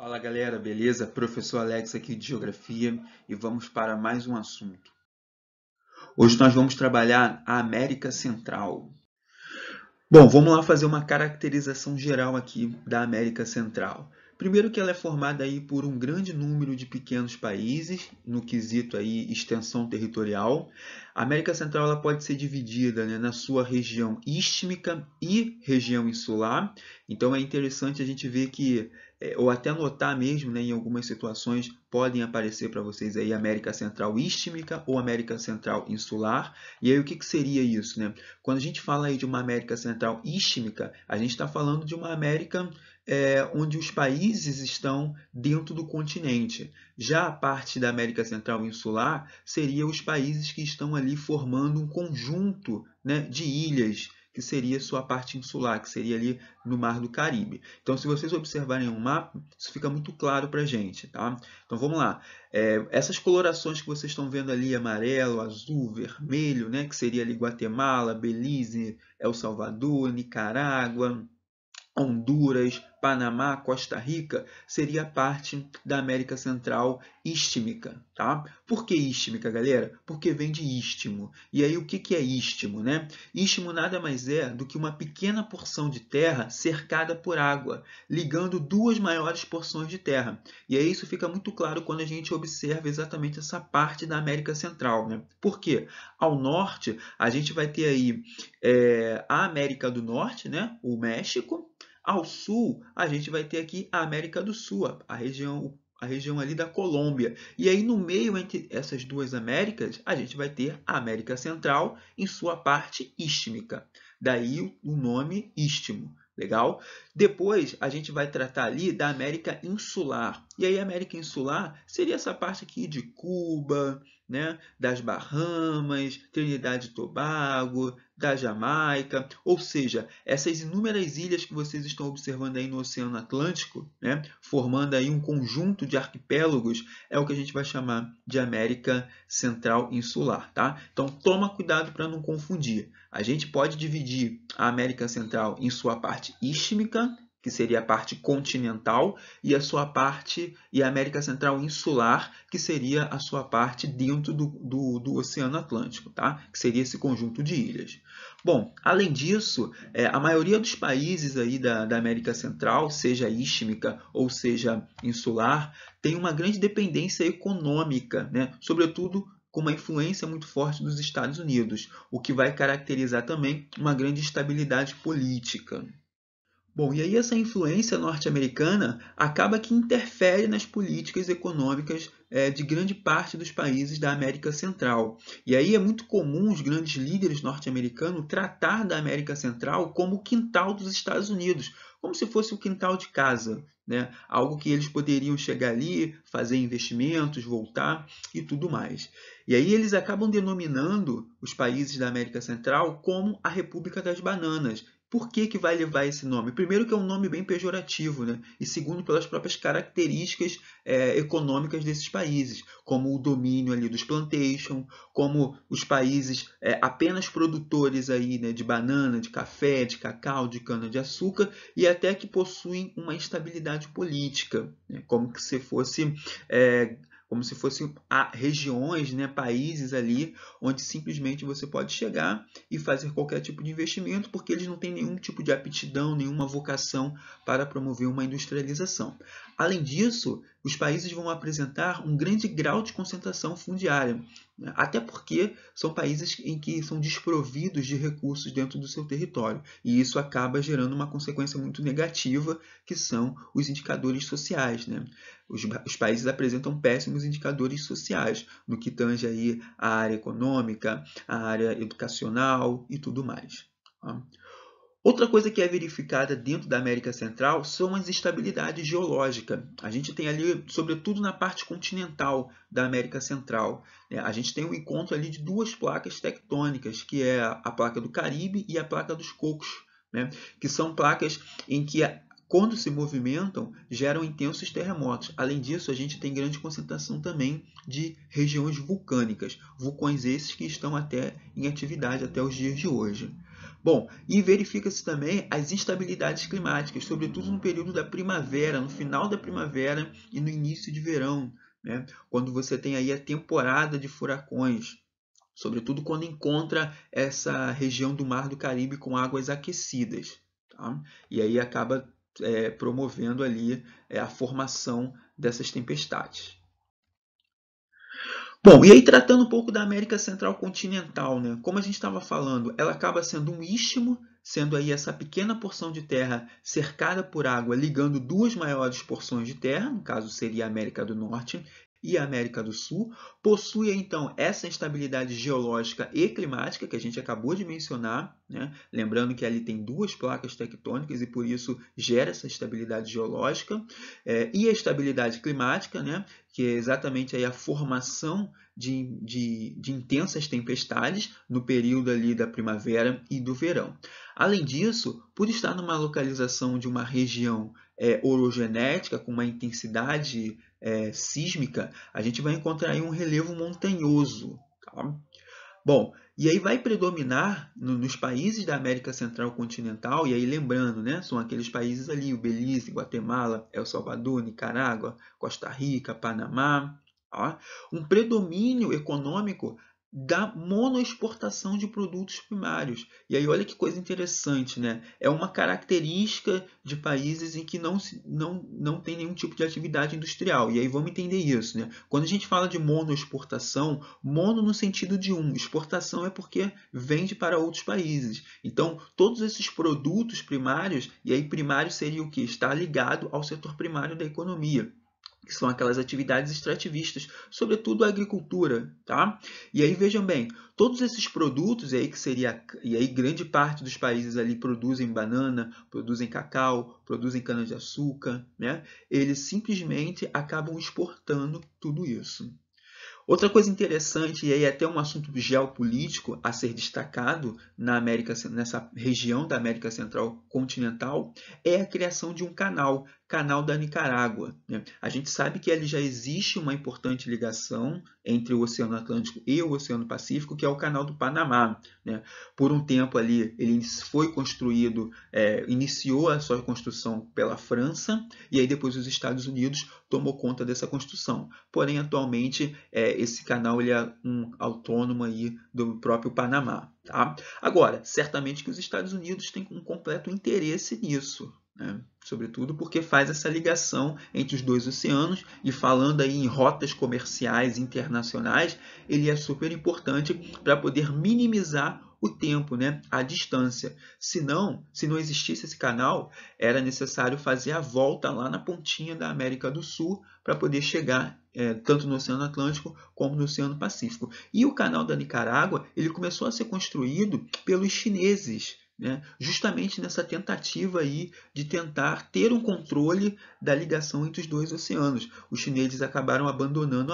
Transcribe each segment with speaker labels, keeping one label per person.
Speaker 1: Fala galera, beleza? Professor Alex aqui de Geografia e vamos para mais um assunto. Hoje nós vamos trabalhar a América Central. Bom, vamos lá fazer uma caracterização geral aqui da América Central. Primeiro que ela é formada aí por um grande número de pequenos países, no quesito aí extensão territorial. A América Central ela pode ser dividida, né, na sua região istmica e região insular. Então é interessante a gente ver que, ou até notar mesmo, né, em algumas situações, podem aparecer para vocês aí América Central istmica ou América Central insular. E aí o que seria isso, né? Quando a gente fala aí de uma América Central istmica, a gente está falando de uma América onde os países estão dentro do continente. Já a parte da América Central insular seria os países que estão ali formando um conjunto, né, de ilhas, que seria sua parte insular, que seria ali no Mar do Caribe. Então, se vocês observarem um mapa, isso fica muito claro para a gente, tá? Então, vamos lá. Essas colorações que vocês estão vendo ali, amarelo, azul, vermelho, né, que seria ali Guatemala, Belize, El Salvador, Nicarágua, Honduras, Panamá, Costa Rica, seria parte da América Central istmica, tá? Por que istmica, galera? Porque vem de istmo. E aí o que é istmo, né? Istmo nada mais é do que uma pequena porção de terra cercada por água, ligando duas maiores porções de terra. E aí isso fica muito claro quando a gente observa exatamente essa parte da América Central, né? Por quê? Ao norte, a gente vai ter aí a América do Norte, né? O México. Ao sul, a gente vai ter aqui a América do Sul, a região ali da Colômbia. E aí, no meio entre essas duas Américas, a gente vai ter a América Central em sua parte istmica. Daí o nome istmo. Legal? Depois, a gente vai tratar ali da América Insular. E aí, a América Insular seria essa parte aqui de Cuba, né, das Bahamas, Trinidade e Tobago, da Jamaica, ou seja, essas inúmeras ilhas que vocês estão observando aí no Oceano Atlântico, né, formando aí um conjunto de arquipélagos, é o que a gente vai chamar de América Central Insular, tá? Então toma cuidado para não confundir. A gente pode dividir a América Central em sua parte istmica, que seria a parte continental, e a sua parte, e a América Central insular, que seria a sua parte dentro do Oceano Atlântico, tá? Que seria esse conjunto de ilhas. Bom, além disso, a maioria dos países aí da América Central, seja istmica ou seja insular, tem uma grande dependência econômica, né? Sobretudo com uma influência muito forte dos Estados Unidos, o que vai caracterizar também uma grande estabilidade política. Bom, e aí essa influência norte-americana acaba que interfere nas políticas econômicas de grande parte dos países da América Central. E aí é muito comum os grandes líderes norte-americanos tratar da América Central como o quintal dos Estados Unidos, como se fosse o quintal de casa, né? Algo que eles poderiam chegar ali, fazer investimentos, voltar e tudo mais. E aí eles acabam denominando os países da América Central como a República das Bananas. Por que vai levar esse nome? Primeiro que é um nome bem pejorativo, né? E segundo pelas próprias características econômicas desses países, como o domínio ali dos plantation, como os países apenas produtores aí, né, de banana, de café, de cacau, de cana-de-açúcar, e até que possuem uma instabilidade política, né? Como se fossem regiões, né, países ali, onde simplesmente você pode chegar e fazer qualquer tipo de investimento, porque eles não têm nenhum tipo de aptidão, nenhuma vocação para promover uma industrialização. Além disso, os países vão apresentar um grande grau de concentração fundiária, né? Até porque são países em que são desprovidos de recursos dentro do seu território, e isso acaba gerando uma consequência muito negativa, que são os indicadores sociais, né? Os países apresentam péssimos indicadores sociais, no que tange aí a área econômica, a área educacional e tudo mais. Tá? Outra coisa que é verificada dentro da América Central são as estabilidades geológicas. A gente tem ali, sobretudo na parte continental da América Central, né? A gente tem um encontro ali de duas placas tectônicas, que é a placa do Caribe e a placa dos Cocos, né? Que são placas em que quando se movimentam, geram intensos terremotos. Além disso, a gente tem grande concentração também de regiões vulcânicas, vulcões esses que estão até em atividade até os dias de hoje. Bom, e verifica-se também as instabilidades climáticas, sobretudo no período da primavera, no final da primavera e no início de verão, né? Quando você tem aí a temporada de furacões, sobretudo quando encontra essa região do Mar do Caribe com águas aquecidas, tá? E aí acaba promovendo ali a formação dessas tempestades. Bom, e aí tratando um pouco da América Central continental, né? Como a gente estava falando, ela acaba sendo um istmo, sendo aí essa pequena porção de terra cercada por água, ligando duas maiores porções de terra, no caso seria a América do Norte e a América do Sul. Possui então essa instabilidade geológica e climática que a gente acabou de mencionar, né? Lembrando que ali tem duas placas tectônicas e por isso gera essa estabilidade geológica, e a estabilidade climática, né? Que é exatamente aí a formação de intensas tempestades no período ali da primavera e do verão. Além disso, por estar numa localização de uma região orogenética, com uma intensidade sísmica, a gente vai encontrar aí um relevo montanhoso. Tá? Bom, e aí vai predominar nos países da América Central continental, e aí lembrando, né, são aqueles países ali, o Belize, Guatemala, El Salvador, Nicarágua, Costa Rica, Panamá, ó, um predomínio econômico da monoexportação de produtos primários. E aí olha que coisa interessante, né? É uma característica de países em que não tem nenhum tipo de atividade industrial. E aí vamos entender isso, né? Quando a gente fala de monoexportação, mono no sentido de um, exportação é porque vende para outros países. Então, todos esses produtos primários, e aí primário seria o que? Está ligado ao setor primário da economia, que são aquelas atividades extrativistas, sobretudo a agricultura, tá? E aí vejam bem, todos esses produtos, e aí grande parte dos países ali produzem banana, produzem cacau, produzem cana-de-açúcar, né? Eles simplesmente acabam exportando tudo isso. Outra coisa interessante, e aí até um assunto geopolítico a ser destacado nessa região da América Central continental, é a criação de um canal da Nicarágua, né? A gente sabe que ali já existe uma importante ligação entre o Oceano Atlântico e o Oceano Pacífico, que é o Canal do Panamá, né? Por um tempo ali ele foi construído, iniciou a sua construção pela França, e aí depois os Estados Unidos tomou conta dessa construção. Porém, atualmente, esse canal ele é um autônomo aí do próprio Panamá. Tá? Agora, certamente que os Estados Unidos têm um completo interesse nisso, né? Sobretudo porque faz essa ligação entre os dois oceanos, e falando aí em rotas comerciais internacionais, ele é super importante para poder minimizar o tempo, né? A distância. Se não existisse esse canal, era necessário fazer a volta lá na pontinha da América do Sul para poder chegar tanto no Oceano Atlântico como no Oceano Pacífico. E o canal da Nicarágua ele começou a ser construído pelos chineses, né? Justamente nessa tentativa aí de tentar ter um controle da ligação entre os dois oceanos. Os chineses acabaram abandonando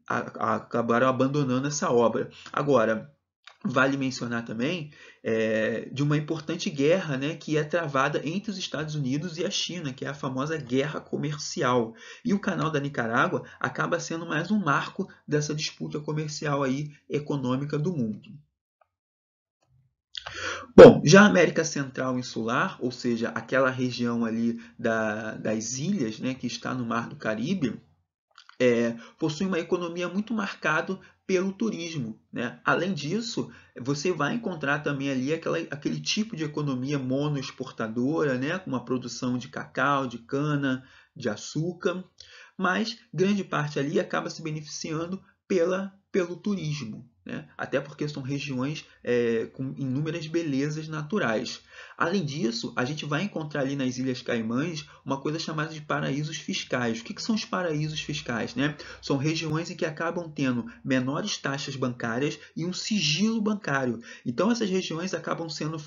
Speaker 1: acabaram abandonando essa obra. Agora, vale mencionar também de uma importante guerra, né, que é travada entre os Estados Unidos e a China, que é a famosa guerra comercial. E o canal da Nicarágua acaba sendo mais um marco dessa disputa comercial aí, econômica do mundo. Bom, já a América Central Insular, ou seja, aquela região ali das ilhas, né, que está no Mar do Caribe, possui uma economia muito marcada pelo turismo, né? Além disso, você vai encontrar também ali aquele tipo de economia monoexportadora, né? Com uma produção de cacau, de cana, de açúcar, mas grande parte ali acaba se beneficiando pelo turismo, né? Até porque são regiões com inúmeras belezas naturais. Além disso, a gente vai encontrar ali nas Ilhas Caimãs uma coisa chamada de paraísos fiscais. O que são os paraísos fiscais, né? São regiões em que acabam tendo menores taxas bancárias e um sigilo bancário. Então, essas regiões acabam sendo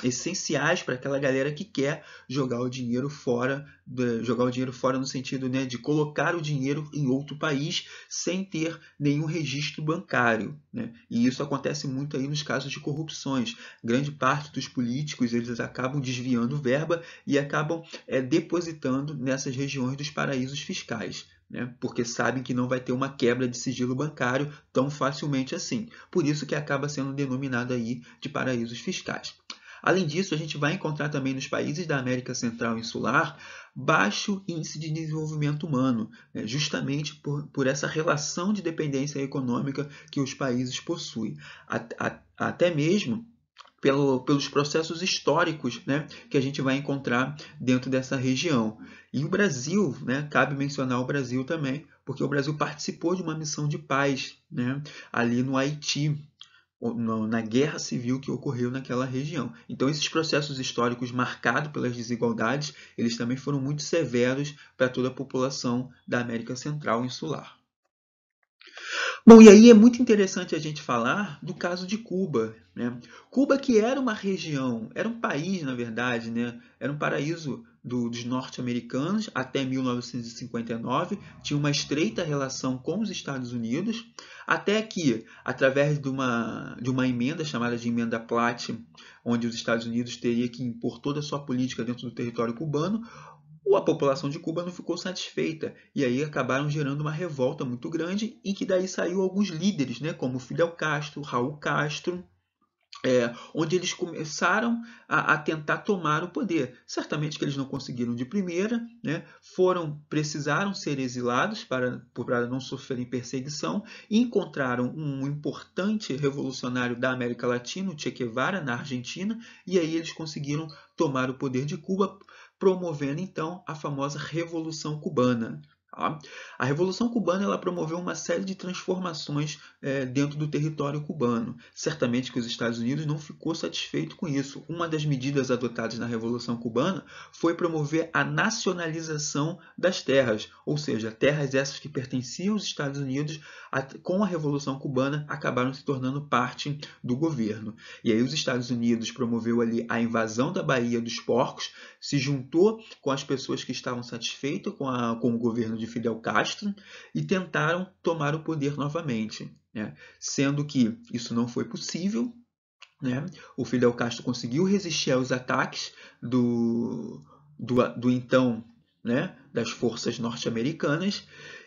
Speaker 1: essenciais para aquela galera que quer jogar o dinheiro fora, no sentido, né, de colocar o dinheiro em outro país sem ter nenhum registro bancário, né? E isso acontece muito aí nos casos de corrupções. Grande parte dos políticos eles acabam desviando verba e acabam depositando nessas regiões dos paraísos fiscais. né? Porque sabem que não vai ter uma quebra de sigilo bancário tão facilmente assim. Por isso que acaba sendo denominado aí de paraísos fiscais. Além disso, a gente vai encontrar também nos países da América Central e Insular baixo índice de desenvolvimento humano, né? Justamente por essa relação de dependência econômica que os países possuem. Até mesmo pelos processos históricos, né, que a gente vai encontrar dentro dessa região. E o Brasil, né, cabe mencionar o Brasil também, porque o Brasil participou de uma missão de paz, né, ali no Haiti, na guerra civil que ocorreu naquela região. Então, esses processos históricos marcados pelas desigualdades, eles também foram muito severos para toda a população da América Central e Insular. Bom, e aí é muito interessante a gente falar do caso de Cuba, né? Cuba que era uma região, era um país, na verdade, né? Era um paraíso dos norte-americanos até 1959, tinha uma estreita relação com os Estados Unidos, até que, através de uma emenda chamada de Emenda Platt, onde os Estados Unidos teria que impor toda a sua política dentro do território cubano, a população de Cuba não ficou satisfeita e aí acabaram gerando uma revolta muito grande em que daí saiu alguns líderes, né, como Fidel Castro, Raul Castro, onde eles começaram a tentar tomar o poder. Certamente que eles não conseguiram de primeira, né, precisaram ser exilados para não sofrerem perseguição e encontraram um importante revolucionário da América Latina, o Che Guevara, na Argentina, e aí eles conseguiram tomar o poder de Cuba, promovendo então a famosa Revolução Cubana. A Revolução Cubana ela promoveu uma série de transformações dentro do território cubano. Certamente que os Estados Unidos não ficou satisfeito com isso. Uma das medidas adotadas na Revolução Cubana foi promover a nacionalização das terras, ou seja, terras essas que pertenciam aos Estados Unidos, com a Revolução Cubana acabaram se tornando parte do governo. E aí os Estados Unidos promoveu ali a invasão da Baía dos Porcos, se juntou com as pessoas que estavam satisfeitas com o governo de Fidel Castro e tentaram tomar o poder novamente, né? Sendo que isso não foi possível, né? O Fidel Castro conseguiu resistir aos ataques do então, né, das forças norte-americanas,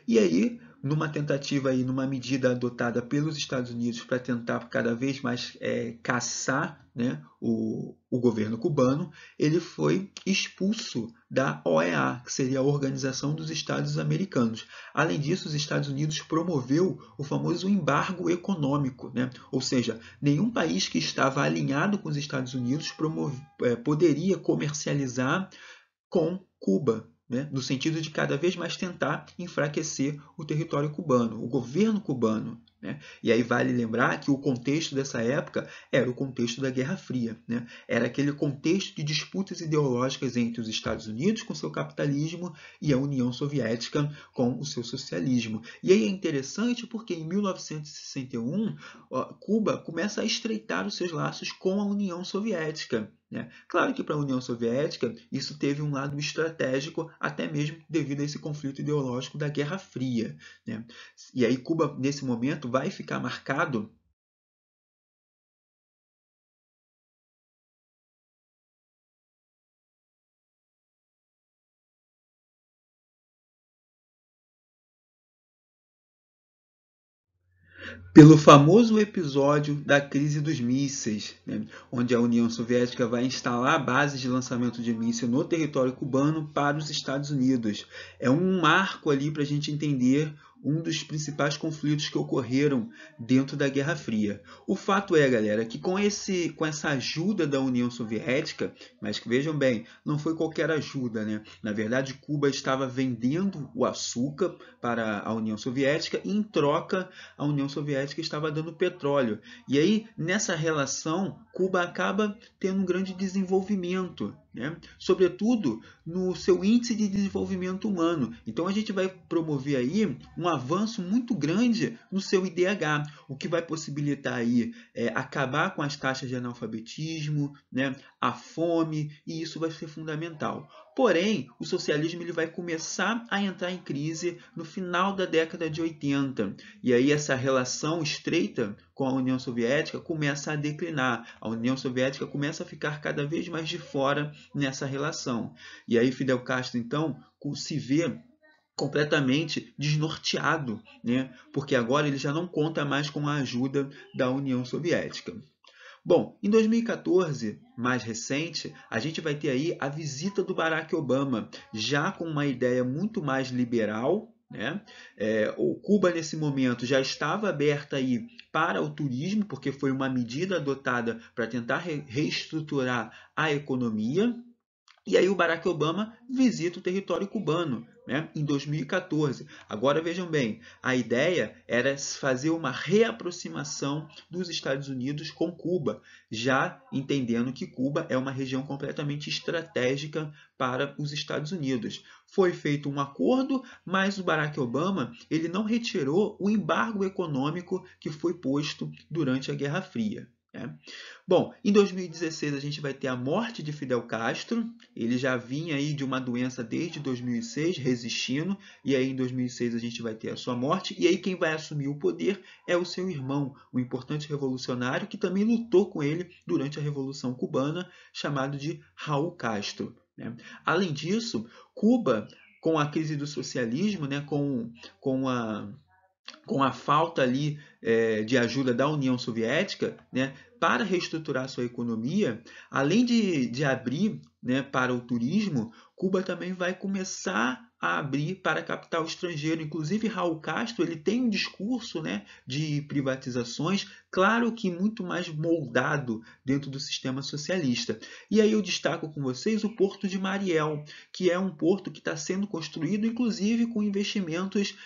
Speaker 1: e aí numa tentativa aí, numa medida adotada pelos Estados Unidos para tentar cada vez mais caçar, né, o governo cubano, ele foi expulso da OEA, que seria a Organização dos Estados Americanos. Além disso, os Estados Unidos promoveu o famoso embargo econômico, né? Ou seja, nenhum país que estava alinhado com os Estados Unidos poderia comercializar com Cuba, né? No sentido de cada vez mais tentar enfraquecer o território cubano, o governo cubano. Né? E aí vale lembrar que o contexto dessa época era o contexto da Guerra Fria. Né? Era aquele contexto de disputas ideológicas entre os Estados Unidos com seu capitalismo e a União Soviética com o seu socialismo. E aí é interessante porque em 1961 Cuba começa a estreitar os seus laços com a União Soviética. Né? Claro que para a União Soviética isso teve um lado estratégico, até mesmo devido a esse conflito ideológico da Guerra Fria. Né? E aí Cuba, nesse momento, vai ficar marcado pelo famoso episódio da crise dos mísseis, né, onde a União Soviética vai instalar bases de lançamento de míssil no território cubano para os Estados Unidos. É um marco ali para a gente entender um dos principais conflitos que ocorreram dentro da Guerra Fria. O fato é, galera, que com essa ajuda da União Soviética, mas que vejam bem, não foi qualquer ajuda, né? Na verdade, Cuba estava vendendo o açúcar para a União Soviética e, em troca, a União Soviética estava dando petróleo. E aí, nessa relação, Cuba acaba tendo um grande desenvolvimento, né? Sobretudo no seu índice de desenvolvimento humano. Então, a gente vai promover aí um avanço muito grande no seu IDH, o que vai possibilitar aí acabar com as taxas de analfabetismo, né? A fome, e isso vai ser fundamental. Porém, o socialismo ele vai começar a entrar em crise no final da década de 80. E aí essa relação estreita com a União Soviética começa a declinar. A União Soviética começa a ficar cada vez mais de fora nessa relação. E aí Fidel Castro, então, se vê completamente desnorteado, né? Porque agora ele já não conta mais com a ajuda da União Soviética. Bom, em 2014, mais recente, a gente vai ter aí a visita do Barack Obama, já com uma ideia muito mais liberal, né? O Cuba, nesse momento, já estava aberta aí para o turismo, porque foi uma medida adotada para tentar reestruturar a economia. E aí o Barack Obama visita o território cubano, né, em 2014. Agora vejam bem, a ideia era fazer uma reaproximação dos Estados Unidos com Cuba, já entendendo que Cuba é uma região completamente estratégica para os Estados Unidos. Foi feito um acordo, mas o Barack Obama ele não retirou o embargo econômico que foi posto durante a Guerra Fria. Bom, em 2016 a gente vai ter a morte de Fidel Castro. Ele já vinha aí de uma doença desde 2006, resistindo, e aí em 2006 a gente vai ter a sua morte. E aí quem vai assumir o poder é o seu irmão, um importante revolucionário que também lutou com ele durante a Revolução Cubana, chamado de Raul Castro. Além disso, Cuba, com a crise do socialismo, com a falta ali de ajuda da União Soviética, né, para reestruturar sua economia, além de abrir, né, para o turismo, Cuba também vai começar a abrir para capital estrangeiro. Inclusive, Raul Castro ele tem um discurso, né, de privatizações, claro que muito mais moldado dentro do sistema socialista. E aí eu destaco com vocês o Porto de Mariel, que é um porto que está sendo construído, inclusive com investimentos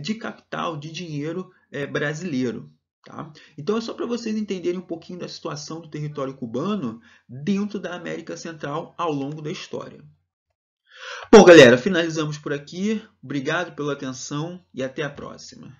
Speaker 1: de capital, de dinheiro brasileiro. Tá? Então é só para vocês entenderem um pouquinho da situação do território cubano dentro da América Central ao longo da história. Bom, galera, finalizamos por aqui. Obrigado pela atenção e até a próxima.